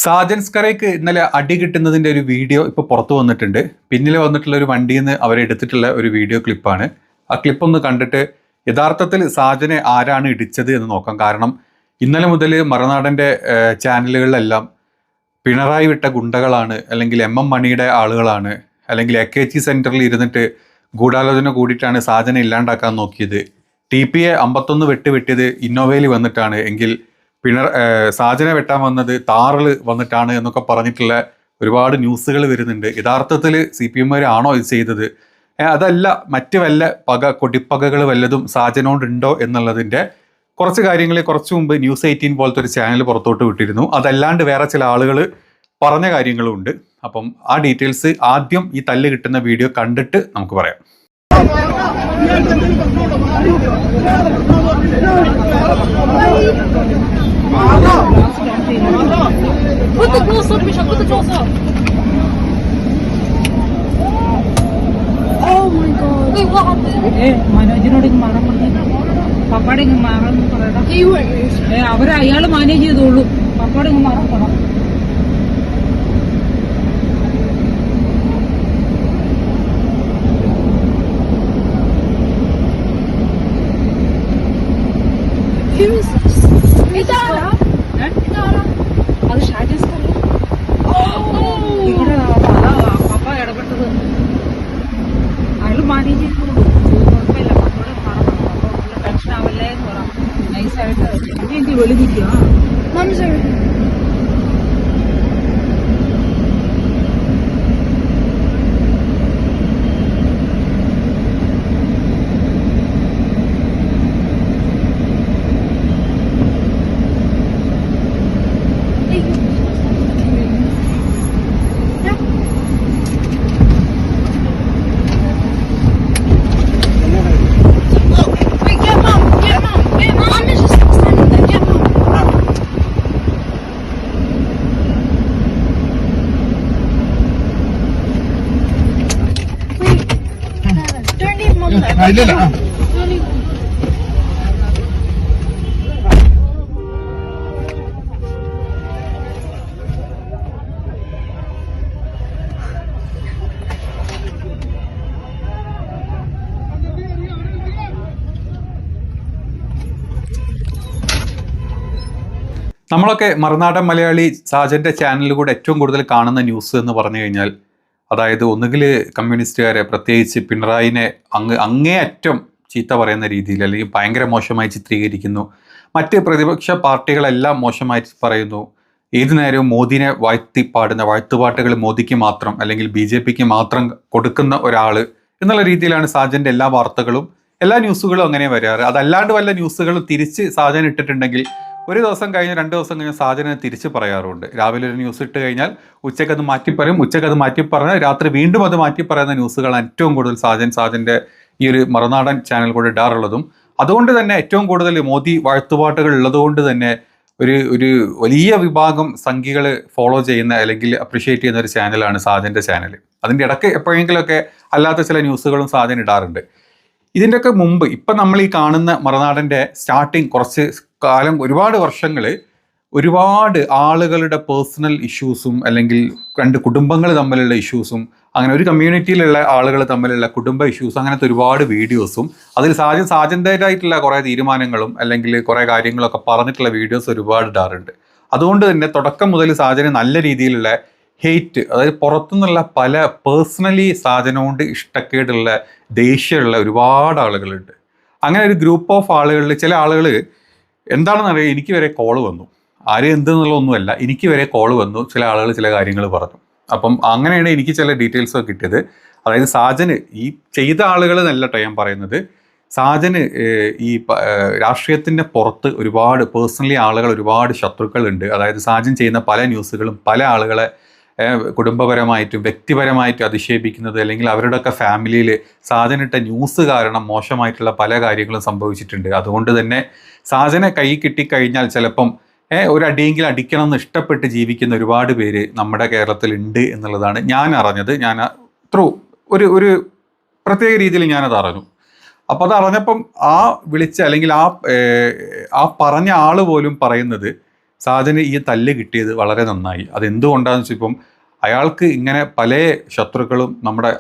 സാജൻ സ്കറയ്ക്ക് ഇന്നലെ അടി കിട്ടുന്നതിൻ്റെ ഒരു വീഡിയോ ഇപ്പോൾ പുറത്തു വന്നിട്ടുണ്ട്. പിന്നിൽ വന്നിട്ടുള്ള ഒരു വണ്ടിയിൽ നിന്ന് അവരെടുത്തിട്ടുള്ള ഒരു വീഡിയോ ക്ലിപ്പാണ്. ആ ക്ലിപ്പൊന്ന് കണ്ടിട്ട് യഥാർത്ഥത്തിൽ സാജനെ ആരാണ് ഇടിച്ചത് എന്ന് നോക്കാം. കാരണം ഇന്നലെ മുതൽ മറുനാടൻ്റെ ചാനലുകളിലെല്ലാം പിണറായി വിട്ട ഗുണ്ടകളാണ്, അല്ലെങ്കിൽ MM മണിയുടെ ആളുകളാണ്, അല്ലെങ്കിൽ AKG സെൻറ്ററിൽ ഇരുന്നിട്ട് ഗൂഢാലോചന കൂടിയിട്ടാണ് സാജനെ ഇല്ലാണ്ടാക്കാൻ നോക്കിയത്, TPA 51 വെട്ടിയത് ഇന്നോവയിൽ വന്നിട്ടാണ്, എങ്കിൽ സാജനെ വെട്ടാൻ വന്നത് താറിൽ വന്നിട്ടാണ് എന്നൊക്കെ പറഞ്ഞിട്ടുള്ള ഒരുപാട് ന്യൂസുകൾ വരുന്നുണ്ട്. യഥാർത്ഥത്തിൽ CPM ആണോ ഇത് ചെയ്തത്, അതല്ല മറ്റ് വല്ല കൊടിപ്പകകൾ വല്ലതും സാജനോണ്ടുണ്ടോ എന്നുള്ളതിൻ്റെ കുറച്ച് കാര്യങ്ങൾ കുറച്ച് മുമ്പ് News 18 പോലത്തെ ഒരു ചാനൽ പുറത്തോട്ട് വിട്ടിരുന്നു. അതല്ലാണ്ട് വേറെ ചില ആളുകൾ പറഞ്ഞ കാര്യങ്ങളും ഉണ്ട്. അപ്പം ആ ഡീറ്റെയിൽസ് ആദ്യം ഈ തല്ല് കിട്ടുന്ന വീഡിയോ കണ്ടിട്ട് നമുക്ക് പറയാം. മനോജിനോട് മാറാൻ പറഞ്ഞു. പപ്പാടെ ഇങ്ങ് മാറാൻ പറയണം. അയാള് മാനേജ് ചെയ്തോളൂ. പപ്പാടെ ഇങ്ങ് മാറാൻ പറ. അത് ഷാജസ് ഇവിടെ പപ്പ ഇടപെട്ടത്. അയാള് മാനേജ് ചെയ്തോളൂ. കുഴപ്പമില്ല. പപ്പയോട് മാറാൻ പപ്പ ടെൻഷൻ ആവല്ലേ എന്ന് പറയാം. നൈസായിട്ട് എനിക്ക് വെളിവിക്കുക. ഇല്ല. നമ്മളൊക്കെ മറുനാടൻ മലയാളി സാജൻ്റെ ചാനലിലൂടെ ഏറ്റവും കൂടുതൽ കാണുന്ന ന്യൂസ് എന്ന് പറഞ്ഞു കഴിഞ്ഞാൽ, അതായത് ഒന്നുകിൽ കമ്മ്യൂണിസ്റ്റുകാരെ, പ്രത്യേകിച്ച് പിണറായിനെ അങ്ങേയറ്റം ചീത്ത പറയുന്ന രീതിയിൽ അല്ലെങ്കിൽ ഭയങ്കര മോശമായി ചിത്രീകരിക്കുന്നു, മറ്റ് പ്രതിപക്ഷ പാർട്ടികളെല്ലാം മോശമായി പറയുന്നു, ഏതു നേരവും മോദിനെ വാഴ്ത്തിപ്പാടുന്ന വാഴ്ത്തുപാട്ടുകൾ മോദിക്ക് മാത്രം അല്ലെങ്കിൽ BJPക്ക് മാത്രം കൊടുക്കുന്ന ഒരാൾ എന്നുള്ള രീതിയിലാണ് സാജൻ്റെ എല്ലാ വാർത്തകളും എല്ലാ ന്യൂസുകളും അങ്ങനെ വരാറ്. അതല്ലാണ്ട് വല്ല ന്യൂസുകളും തിരിച്ച് സാജൻ ഇട്ടിട്ടുണ്ടെങ്കിൽ ഒരു ദിവസം കഴിഞ്ഞ് 2 ദിവസം കഴിഞ്ഞ് സാജനെ തിരിച്ച് പറയാറുണ്ട്. രാവിലെ ഒരു ന്യൂസ് ഇട്ട് കഴിഞ്ഞാൽ ഉച്ചയ്ക്ക് അത് മാറ്റിപ്പറയും, ഉച്ചയ്ക്ക് അത് മാറ്റിപ്പറഞ്ഞാൽ രാത്രി വീണ്ടും അത് മാറ്റിപ്പറയുന്ന ന്യൂസുകളാണ് ഏറ്റവും കൂടുതൽ സാജൻ്റെ ഈ ഒരു മറുനാടൻ ചാനൽ കൂടെ ഇടാറുള്ളതും. അതുകൊണ്ട് തന്നെ ഏറ്റവും കൂടുതൽ മോദി വാഴ്ത്തുപാട്ടുകൾ ഉള്ളതുകൊണ്ട് തന്നെ ഒരു വലിയ വിഭാഗം സംഖ്യകൾ ഫോളോ ചെയ്യുന്ന അല്ലെങ്കിൽ അപ്രിഷ്യേറ്റ് ചെയ്യുന്ന ഒരു ചാനലാണ് സാജൻ്റെ ചാനൽ. അതിൻ്റെ ഇടയ്ക്ക് എപ്പോഴെങ്കിലുമൊക്കെ അല്ലാത്ത ചില ന്യൂസുകളും സാജൻ ഇടാറുണ്ട്. ഇതിൻ്റെയൊക്കെ മുമ്പ് ഇപ്പം നമ്മൾ ഈ കാണുന്ന മറുനാടൻ്റെ സ്റ്റാർട്ടിങ് കുറച്ച് കാലം, ഒരുപാട് വർഷങ്ങൾ ഒരുപാട് ആളുകളുടെ പേഴ്സണൽ ഇഷ്യൂസും അല്ലെങ്കിൽ 2 കുടുംബങ്ങൾ തമ്മിലുള്ള ഇഷ്യൂസും, അങ്ങനെ ഒരു കമ്മ്യൂണിറ്റിയിലുള്ള ആളുകൾ തമ്മിലുള്ള കുടുംബ ഇഷ്യൂസ്, അങ്ങനത്തെ ഒരുപാട് വീഡിയോസും അതിൽ സാജൻ്റേതായിട്ടുള്ള കുറേ തീരുമാനങ്ങളും അല്ലെങ്കിൽ കുറേ കാര്യങ്ങളൊക്കെ പറഞ്ഞിട്ടുള്ള വീഡിയോസ് ഒരുപാട് ഇടാറുണ്ട്. അതുകൊണ്ട് തന്നെ തുടക്കം മുതൽ സാജന് നല്ല രീതിയിലുള്ള ഹെയ്റ്റ്, അതായത് പുറത്തുനിന്നുള്ള പല പേഴ്സണലി സാജനോണ്ട് ഇഷ്ടക്കേടുള്ള ദേഷ്യമുള്ള ഒരുപാട് ആളുകളുണ്ട്. അങ്ങനെ ഒരു ഗ്രൂപ്പ് ഓഫ് ആളുകളിൽ ചില ആളുകൾ എന്താണെന്ന് അറിയാം, എനിക്ക് വരെ കോള് വന്നു, ആരും എന്തെന്നുള്ളതൊന്നുമല്ല, എനിക്ക് വരെ കോള് വന്നു, ചില ആളുകൾ ചില കാര്യങ്ങൾ പറഞ്ഞു. അപ്പം അങ്ങനെയാണ് എനിക്ക് ചില ഡീറ്റെയിൽസൊക്കെ കിട്ടിയത്. അതായത് സാജന് ഈ ചെയ്ത ആളുകൾ എന്നല്ല ഞാൻ പറയുന്നത്, സാജന് ഈ രാഷ്ട്രീയത്തിൻ്റെ പുറത്ത് ഒരുപാട് പേഴ്സണലി ആളുകൾ, ഒരുപാട് ശത്രുക്കളുണ്ട്. അതായത് സാജൻ ചെയ്യുന്ന പല ന്യൂസുകളും പല ആളുകളെ കുടുംബപരമായിട്ടും വ്യക്തിപരമായിട്ടും അധിക്ഷേപിക്കുന്നത്, അല്ലെങ്കിൽ അവരുടെയൊക്കെ ഫാമിലിയിൽ സാജനിട്ട ന്യൂസ് കാരണം മോശമായിട്ടുള്ള പല കാര്യങ്ങളും സംഭവിച്ചിട്ടുണ്ട്. അതുകൊണ്ട് തന്നെ സാജനെ കൈ കിട്ടിക്കഴിഞ്ഞാൽ ചിലപ്പം ഒരു അടിയെങ്കിലും അടിക്കണം എന്ന് ഇഷ്ടപ്പെട്ട് ജീവിക്കുന്ന ഒരുപാട് പേര് നമ്മുടെ കേരളത്തിലുണ്ട് എന്നുള്ളതാണ് ഞാൻ അറിഞ്ഞത്. ഞാൻ ത്രൂ ഒരു പ്രത്യേക രീതിയിൽ ഞാനത് അറിഞ്ഞു. അപ്പോൾ അത് അറിഞ്ഞപ്പം ആ വിളിച്ച അല്ലെങ്കിൽ ആ പറഞ്ഞ ആൾ പോലും പറയുന്നത് സാജന് ഈ തല്ല് കിട്ടിയത് വളരെ നന്നായി. അതെന്തുകൊണ്ടാണെന്ന് വെച്ചാൽ ഇപ്പം അയാൾക്ക് ഇങ്ങനെ പല ശത്രുക്കളും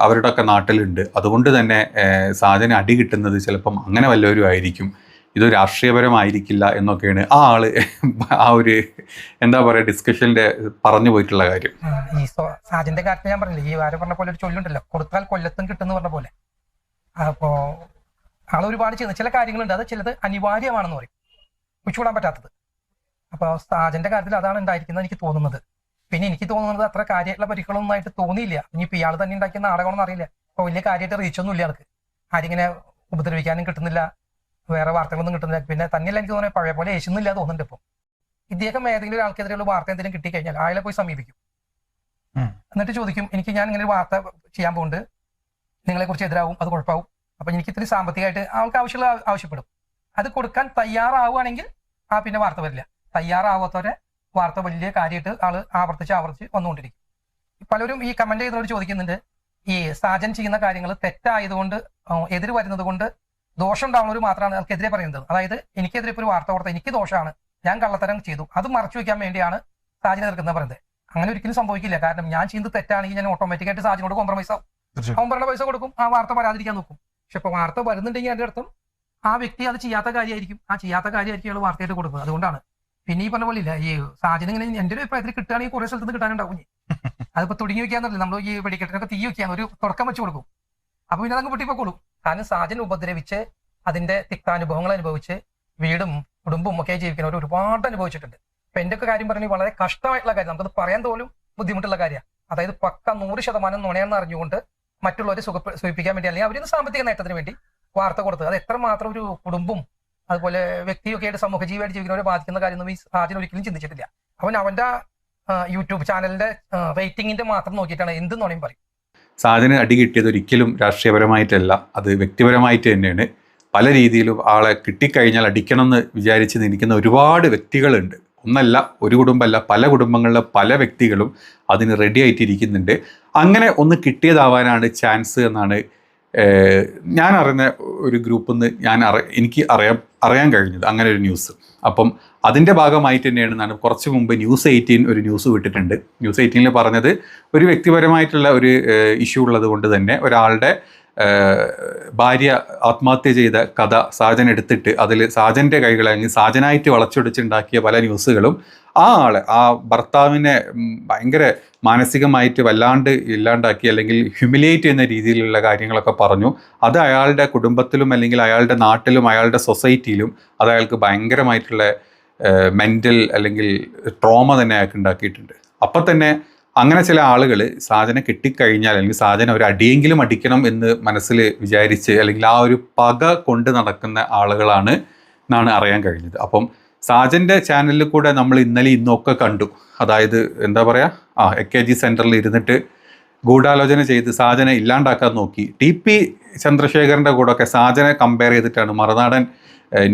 അവരുടെയൊക്കെ നാട്ടിലുണ്ട്. അതുകൊണ്ട് തന്നെ സാജന് അടി കിട്ടുന്നത് ചിലപ്പം അങ്ങനെ വല്ലവരും ആയിരിക്കും, ഇത് രാഷ്ട്രീയപരമായിരിക്കില്ല എന്നൊക്കെയാണ് ആ ആള് ആ ഒരു എന്താ പറയുക ഡിസ്കഷന്റെ പറഞ്ഞു പോയിട്ടുള്ള കാര്യം. ഈ സാജന്റെ കാര്യത്തിൽ ഞാൻ പറഞ്ഞില്ല, ഈ ആരും പറഞ്ഞ പോലെ ഒരു ചൊല്ലുണ്ടല്ലോ, കൊടുത്താൽ കൊല്ലത്തും കിട്ടുമെന്ന് പറഞ്ഞ പോലെ. അപ്പോ ആൾ ഒരുപാട് ചെയ്യുന്ന ചില കാര്യങ്ങളുണ്ട്, അത് ചിലത് അനിവാര്യമാണെന്ന് പറയും, ഒഴിച്ചുകൂടാൻ പറ്റാത്തത്. അപ്പൊ സാജന്റെ കാര്യത്തിൽ അതാണ് ഉണ്ടായിരിക്കുന്നത് എനിക്ക് തോന്നുന്നത്. പിന്നെ എനിക്ക് തോന്നുന്നത് അത്ര കാര്യമായിട്ടുള്ള പരിക്കുകളൊന്നും ആയിട്ട് തോന്നിയില്ല. ഇനിയിപ്പോൾ ഇയാൾ തന്നെ ഉണ്ടാക്കിയ നാടകമൊന്നും അറിയില്ല. അപ്പൊ വലിയ കാര്യമായിട്ട് റീച്ചൊന്നും ഇല്ല ആൾക്ക്, ആരിങ്ങനെ ഉപദ്രവിക്കാനും കിട്ടുന്നില്ല, വേറെ വാർത്തകളൊന്നും കിട്ടുന്നില്ല. പിന്നെ തന്നെയല്ല എനിക്ക് തോന്നുന്നത് പഴയ പോലെ യേശുന്നില്ല തോന്നുന്നുണ്ട്. ഇപ്പം ഇദ്ദേഹം ഏതെങ്കിലും ഒരാൾക്കെതിരെയുള്ള വാർത്ത എന്തെങ്കിലും കിട്ടിക്കഴിഞ്ഞാൽ അയാളെ പോയി സമീപിക്കും, എന്നിട്ട് ചോദിക്കും എനിക്ക് ഞാൻ ഇങ്ങനെ ഒരു വാർത്ത ചെയ്യാൻ പോകുന്നുണ്ട്, നിങ്ങളെ കുറിച്ച് എതിരാവും, അത് കുഴപ്പമാവും, അപ്പൊ എനിക്ക് ഇത്തിരി സാമ്പത്തികമായിട്ട് ആൾക്ക് ആവശ്യപ്പെടും. അത് കൊടുക്കാൻ തയ്യാറാവുകയാണെങ്കിൽ പിന്നെ വാർത്ത വരില്ല. തയ്യാറാവാത്തവരെ വാർത്ത വലിയ കാര്യമായിട്ട് ആള് ആവർത്തിച്ച് വന്നുകൊണ്ടിരിക്കും. പലരും ഈ കമന്റ് ചെയ്തവർ ചോദിക്കുന്നുണ്ട്, ഈ സാജൻ ചെയ്യുന്ന കാര്യങ്ങൾ തെറ്റായതുകൊണ്ട് എതിര് വരുന്നത് കൊണ്ട് ദോഷം ഉണ്ടാവുന്നവർ മാത്രമാണ് ആൾക്കെതിരെ പറയുന്നത്. അതായത് എനിക്കെതിരെ ഇപ്പോൾ ഒരു വാർത്ത കൊടുത്ത എനിക്ക് ദോഷമാണ്, ഞാൻ കള്ളത്തരം ചെയ്തു, അത് മറച്ചു വെക്കാൻ വേണ്ടിയാണ് സാജിനെ എതിർക്കുന്നത് പറയുന്നത്. അങ്ങനെ ഒരിക്കലും സംഭവിക്കില്ല. കാരണം ഞാൻ ചെയ്യുന്നത് തെറ്റാണെങ്കിൽ ഞാൻ ഓട്ടോമാറ്റിക്കായിട്ട് സാജിനോട് കോംപ്രമൈസ് ആവും, അവൻ പറഞ്ഞ പൈസ കൊടുക്കും, ആ വാർത്ത വരാതിരിക്കാൻ നോക്കും. പക്ഷെ ഇപ്പൊ വാർത്ത വരുന്നുണ്ടെങ്കിൽ അതിന്റെ അർത്ഥം ആ വ്യക്തി അത് ചെയ്യാത്ത കാര്യമായിരിക്കും, ആ ചെയ്യാത്ത കാര്യമായിരിക്കും അയാൾ വാർത്തയായിട്ട് കൊടുക്കുന്നത്. അതുകൊണ്ടാണ്. പിന്നെ ഈ പറഞ്ഞ പോലെ ഇല്ല, ഈ സാഹചര്യം ഇങ്ങനെ എന്റെ ഒരു അഭിപ്രായത്തിൽ കിട്ടുകയാണെങ്കിൽ കുറെ സ്ഥലത്ത് കിട്ടാനുണ്ടാവും. അതിപ്പോ തുടങ്ങി വെക്കാന്നറിയില്ല, നമ്മൾ ഈ വെടിക്കെട്ടിനൊക്കെ തീ വെക്കാൻ ഒരു തുടക്കം വെച്ച് കൊടുക്കും, അപ്പൊ പിന്നെ അതങ്ങ് പൊട്ടിപ്പോക്കോളും. കാരണം സാജൻ ഉപദ്രവിച്ച് അതിന്റെ തിക്താനുഭവങ്ങൾ അനുഭവിച്ച് വീടും കുടുംബവും ഒക്കെ ജീവിക്കുന്നവർ ഒരുപാട് അനുഭവിച്ചിട്ടുണ്ട്. അപ്പൊ എന്റെ ഒക്കെ കാര്യം പറഞ്ഞാൽ വളരെ കഷ്ടമായിട്ടുള്ള കാര്യം, നമുക്കത് പറയാൻ പോലും ബുദ്ധിമുട്ടുള്ള കാര്യമാണ്. അതായത് പക്ക 100% നുണയാണെന്ന് അറിഞ്ഞുകൊണ്ട് മറ്റുള്ളവരെ സുഖിപ്പിക്കാൻ വേണ്ടി അല്ലെങ്കിൽ അവരിന്ന് സാമ്പത്തിക നേട്ടത്തിന് വേണ്ടി വാർത്ത കൊടുത്തത്, അത് എത്രമാത്രം ഒരു കുടുംബം അതുപോലെ വ്യക്തിയൊക്കെ ആയിട്ട് സമൂഹജീവിയായിട്ട് ജീവിക്കുന്നവരെ ബാധിക്കുന്ന കാര്യമൊന്നും ഈ സാജൻ ഒരിക്കലും ചിന്തിച്ചിട്ടില്ല. അവന്റെ യൂട്യൂബ് ചാനലിന്റെ റേറ്റിംഗിന്റെ മാത്രം നോക്കിയിട്ടാണ് എന്ത് നുണയും പറയും. സാജന് അടി കിട്ടിയത് ഒരിക്കലും രാഷ്ട്രീയപരമായിട്ടല്ല, അത് വ്യക്തിപരമായിട്ട് തന്നെയാണ്. പല രീതിയിലും ആളെ കിട്ടിക്കഴിഞ്ഞാൽ അടിക്കണമെന്ന് വിചാരിച്ച് നിൽക്കുന്ന ഒരുപാട് വ്യക്തികളുണ്ട്. ഒന്നല്ല, ഒരു കുടുംബമല്ല, പല കുടുംബങ്ങളിലെ പല വ്യക്തികളും അതിന് റെഡി ആയിട്ടിരിക്കുന്നുണ്ട്. അങ്ങനെ ഒന്ന് കിട്ടിയതാവാനാണ് ചാൻസ് എന്നാണ് ഞാൻ അറിയുന്ന ഒരു ഗ്രൂപ്പിൽ നിന്ന് എനിക്ക് അറിയാൻ കഴിഞ്ഞത് അങ്ങനെ ഒരു ന്യൂസ്. അപ്പം അതിൻ്റെ ഭാഗമായിട്ട് തന്നെയാണ് കുറച്ച് മുമ്പ് ന്യൂസ് 18 ഒരു ന്യൂസ് വിട്ടിട്ടുണ്ട്. ന്യൂസ് 18 പറഞ്ഞത് ഒരു വ്യക്തിപരമായിട്ടുള്ള ഒരു ഇഷ്യൂ ഉള്ളത് കൊണ്ട് തന്നെ ഒരാളുടെ ഭാര്യ ആത്മഹത്യ ചെയ്ത കഥ സാജൻ എടുത്തിട്ട് അതിൽ സാജൻ്റെ കൈകൾ അല്ലെങ്കിൽ സാജനായിട്ട് വളച്ചൊടിച്ചുണ്ടാക്കിയ പല ന്യൂസുകളും ആ ഭർത്താവിനെ ഭയങ്കര മാനസികമായിട്ട് വല്ലാണ്ട് ഇല്ലാണ്ടാക്കി അല്ലെങ്കിൽ ഹ്യൂമിലിയേറ്റ് ചെയ്യുന്ന രീതിയിലുള്ള കാര്യങ്ങളൊക്കെ പറഞ്ഞു. അത് അയാളുടെ കുടുംബത്തിലും അല്ലെങ്കിൽ അയാളുടെ നാട്ടിലും അയാളുടെ സൊസൈറ്റിയിലും അത് അയാൾക്ക് ഭയങ്കരമായിട്ടുള്ള മെൻ്റൽ അല്ലെങ്കിൽ ട്രോമ തന്നെ അയാൾക്ക് ഉണ്ടാക്കിയിട്ടുണ്ട്. അപ്പം തന്നെ അങ്ങനെ ചില ആളുകൾ സാജനെ കിട്ടിക്കഴിഞ്ഞാൽ അല്ലെങ്കിൽ സാജനെ ഒരു അടിയെങ്കിലും അടിക്കണം എന്ന് മനസ്സിൽ വിചാരിച്ച് അല്ലെങ്കിൽ ആ ഒരു പക കൊണ്ട് നടക്കുന്ന ആളുകളാണ് എന്നാണ് അറിയാൻ കഴിഞ്ഞത്. അപ്പം സാജൻ്റെ ചാനലിൽ കൂടെ നമ്മൾ ഇന്നലെ ഇന്നൊക്കെ കണ്ടു. അതായത് എന്താ പറയുക, AKG സെൻറ്ററിൽ ഇരുന്നിട്ട് ഗൂഢാലോചന ചെയ്ത് സാജനെ ഇല്ലാണ്ടാക്കാൻ നോക്കി. TP ചന്ദ്രശേഖരൻ്റെ കൂടെ ഒക്കെ സാജനെ കമ്പയർ ചെയ്തിട്ടാണ് മറുനാടൻ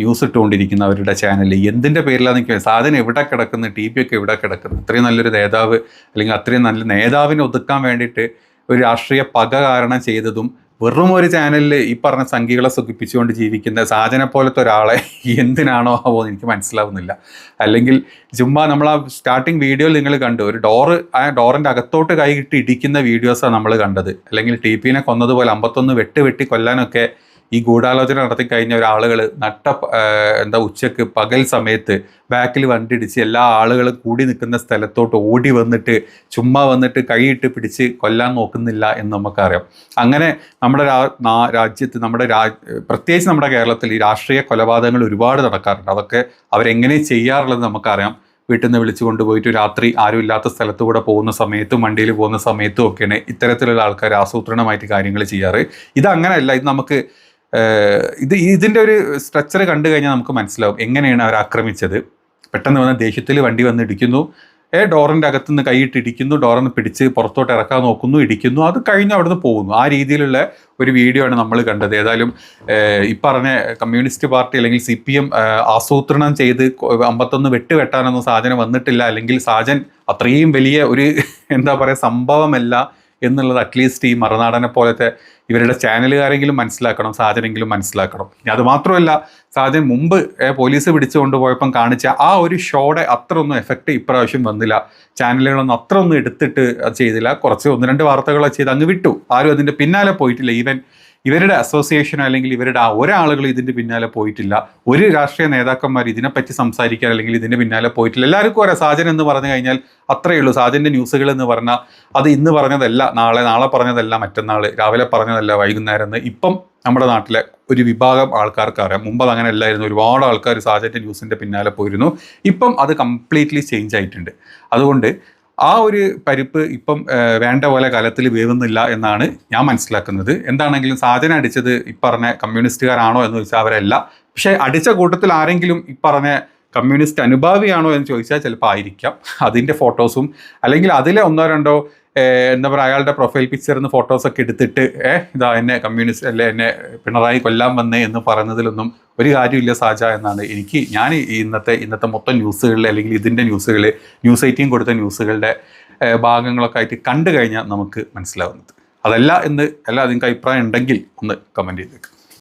ന്യൂസ് ഇട്ടുകൊണ്ടിരിക്കുന്ന അവരുടെ ചാനലിൽ. എന്തിൻ്റെ പേരിലാന്ന് എനിക്ക് സാജൻ എവിടെ കിടക്കുന്നു, TP ഒക്കെ എവിടെ കിടക്കുന്നു? അത്രയും നല്ലൊരു നേതാവ് അല്ലെങ്കിൽ അത്രയും നല്ല നേതാവിനെ ഒതുക്കാൻ വേണ്ടിയിട്ട് ഒരു രാഷ്ട്രീയ പക കാരണം ചെയ്തതും വെറും ഒരു ചാനലിൽ ഈ പറഞ്ഞ സംഖ്യകളെ സുഖിപ്പിച്ചുകൊണ്ട് ജീവിക്കുന്ന സാജനെ പോലത്തെ ഒരാളെ എന്തിനാണോ ആവോ എനിക്ക് മനസ്സിലാവുന്നില്ല. അല്ലെങ്കിൽ ചുമ്മാ നമ്മൾ ആ സ്റ്റാർട്ടിങ് വീഡിയോയിൽ നിങ്ങൾ കണ്ടു ഒരു ആ ഡോറിൻ്റെ അകത്തോട്ട് കൈ കിട്ടി ഇടിക്കുന്ന വീഡിയോസാണ് നമ്മൾ കണ്ടത്. അല്ലെങ്കിൽ TPനെ കൊന്നതുപോലെ 51 വെട്ടി കൊല്ലാനൊക്കെ ഈ ഗൂഢാലോചന നടത്തി കഴിഞ്ഞ ഒരാളുകൾ ഉച്ചക്ക് പകൽ സമയത്ത് ബാക്കിൽ വണ്ടിടിച്ച് എല്ലാ ആളുകളും കൂടി നിൽക്കുന്ന സ്ഥലത്തോട്ട് ഓടി വന്നിട്ട് ചുമ്മാ വന്നിട്ട് കൈയിട്ട് പിടിച്ച് കൊല്ലാൻ നോക്കുന്നില്ല എന്ന് നമുക്കറിയാം. അങ്ങനെ നമ്മുടെ രാജ്യത്ത് പ്രത്യേകിച്ച് നമ്മുടെ കേരളത്തിൽ ഈ രാഷ്ട്രീയ കൊലപാതകങ്ങൾ ഒരുപാട് നടക്കാറുണ്ട്. അതൊക്കെ അവരെങ്ങനെ ചെയ്യാറുള്ളത് നമുക്കറിയാം. വീട്ടിൽ നിന്ന് വിളിച്ചു കൊണ്ടുപോയിട്ട് രാത്രി ആരും ഇല്ലാത്ത സ്ഥലത്തുകൂടെ പോകുന്ന സമയത്തും വണ്ടിയിൽ പോകുന്ന സമയത്തും ഒക്കെയാണ് ഇത്തരത്തിലുള്ള ആൾക്കാർ ആസൂത്രണമായിട്ട് കാര്യങ്ങൾ ചെയ്യാറ്. ഇതങ്ങനെയല്ല. ഇത് നമുക്ക് ഇതിൻ്റെ ഒരു സ്ട്രക്ചർ കണ്ടു കഴിഞ്ഞാൽ നമുക്ക് മനസ്സിലാവും എങ്ങനെയാണ് അവർ ആക്രമിച്ചത്. പെട്ടെന്ന് വന്ന ദേഷ്യത്തിൽ വണ്ടി വന്ന് ഇടിക്കുന്നു, ഡോറിൻ്റെ അകത്തുനിന്ന് കൈയിട്ട് ഇടിക്കുന്നു, ഡോറിന്ന് പിടിച്ച് പുറത്തോട്ട് ഇറക്കാൻ നോക്കുന്നു, ഇടിക്കുന്നു, അത് കഴിഞ്ഞ് അവിടുന്ന് പോകുന്നു. ആ രീതിയിലുള്ള ഒരു വീഡിയോ ആണ് നമ്മൾ കണ്ടത്. ഏതായാലും ഈ പറഞ്ഞ കമ്മ്യൂണിസ്റ്റ് പാർട്ടി അല്ലെങ്കിൽ CPM ആസൂത്രണം ചെയ്ത് 51 വെട്ടാനൊന്നും സാജന് വന്നിട്ടില്ല. അല്ലെങ്കിൽ സാജൻ അത്രയും വലിയ ഒരു സംഭവമല്ല എന്നുള്ളത് അറ്റ്ലീസ്റ്റ് ഈ മറുനാടനെ പോലത്തെ ഇവരുടെ ചാനലുകാരെങ്കിലും മനസ്സിലാക്കണം, സാജനെങ്കിലും മനസ്സിലാക്കണം. അതുമാത്രമല്ല, സാജൻ മുമ്പ് പോലീസ് പിടിച്ചുകൊണ്ട് പോയപ്പം കാണിച്ച ആ ഒരു ഷോയുടെ അത്ര ഒന്നും എഫക്റ്റ് ഇപ്രാവശ്യം വന്നില്ല. ചാനലുകളൊന്നും അത്ര ഒന്നും എടുത്തിട്ട് അത് ചെയ്തില്ല. കുറച്ച് 1-2 വാർത്തകളൊക്കെ ചെയ്ത് അങ്ങ് വിട്ടു. ആരും അതിൻ്റെ പിന്നാലെ പോയിട്ടില്ല. ഈവൻ ഇവരുടെ അസോസിയേഷനോ അല്ലെങ്കിൽ ഇവരുടെ ഒരാളുകൾ ഇതിൻ്റെ പിന്നാലെ പോയിട്ടില്ല. ഒരു രാഷ്ട്രീയ നേതാക്കന്മാർ ഇതിനെപ്പറ്റി സംസാരിക്കാൻ അല്ലെങ്കിൽ ഇതിൻ്റെ പിന്നാലെ പോയിട്ടില്ല. എല്ലാവർക്കും അറിയാം സാജൻ എന്ന് പറഞ്ഞു കഴിഞ്ഞാൽ അത്രയേ ഉള്ളൂ. സാജൻ്റെ ന്യൂസുകൾ എന്ന് പറഞ്ഞാൽ അത് ഇന്ന് പറഞ്ഞതല്ല, നാളെ പറഞ്ഞതല്ല, മറ്റന്നാൾ രാവിലെ പറഞ്ഞതല്ല, വൈകുന്നേരം എന്ന് ഇപ്പം നമ്മുടെ നാട്ടിലെ ഒരു വിഭാഗം ആൾക്കാർക്ക് അറിയാം. മുമ്പ് അത് അങ്ങനെ അല്ലായിരുന്നു. ഒരുപാട് ആൾക്കാർ സാജൻ്റെ ന്യൂസിൻ്റെ പിന്നാലെ പോയിരുന്നു. ഇപ്പം അത് കംപ്ലീറ്റ്ലി ചേഞ്ച് ആയിട്ടുണ്ട്. അതുകൊണ്ട് ആ ഒരു പരിപ്പ് ഇപ്പം വേണ്ട പോലെ കലത്തിൽ വേവുന്നില്ല എന്നാണ് ഞാൻ മനസ്സിലാക്കുന്നത്. എന്താണെങ്കിലും സാജന അടിച്ചത് പറഞ്ഞ കമ്മ്യൂണിസ്റ്റുകാരാണോ എന്ന് ചോദിച്ചാൽ അവരല്ല. പക്ഷേ അടിച്ച കൂട്ടത്തിൽ ആരെങ്കിലും പറഞ്ഞ കമ്മ്യൂണിസ്റ്റ് അനുഭാവിയാണോ എന്ന് ചോദിച്ചാൽ ചിലപ്പോൾ ആയിരിക്കാം. അതിൻ്റെ ഫോട്ടോസും അല്ലെങ്കിൽ അതിലെ 1-2 എന്താ പറയുക അയാളുടെ പ്രൊഫൈൽ പിക്ചറിന്ന് ഫോട്ടോസൊക്കെ എടുത്തിട്ട് ഇതാ എന്നെ കമ്മ്യൂണിസ്റ്റ് അല്ലെ എന്നെ പിണറായി കൊല്ലാൻ വന്നേ എന്ന് പറയുന്നതിലൊന്നും ഒരു കാര്യമില്ല സാജ എന്നാണ് ഞാൻ ഇന്നത്തെ മൊത്തം ന്യൂസുകളിൽ അല്ലെങ്കിൽ ഇതിൻ്റെ ന്യൂസുകൾ ന്യൂസ് 18 കൊടുത്ത ന്യൂസുകളുടെ ഭാഗങ്ങളൊക്കെ ആയിട്ട് കണ്ടു കഴിഞ്ഞാൽ നമുക്ക് മനസ്സിലാവുന്നത്. അതല്ല എന്ന് നിങ്ങൾക്ക് അഭിപ്രായം ഉണ്ടെങ്കിൽ ഒന്ന് കമൻറ്റ് ചെയ്തേക്ക്.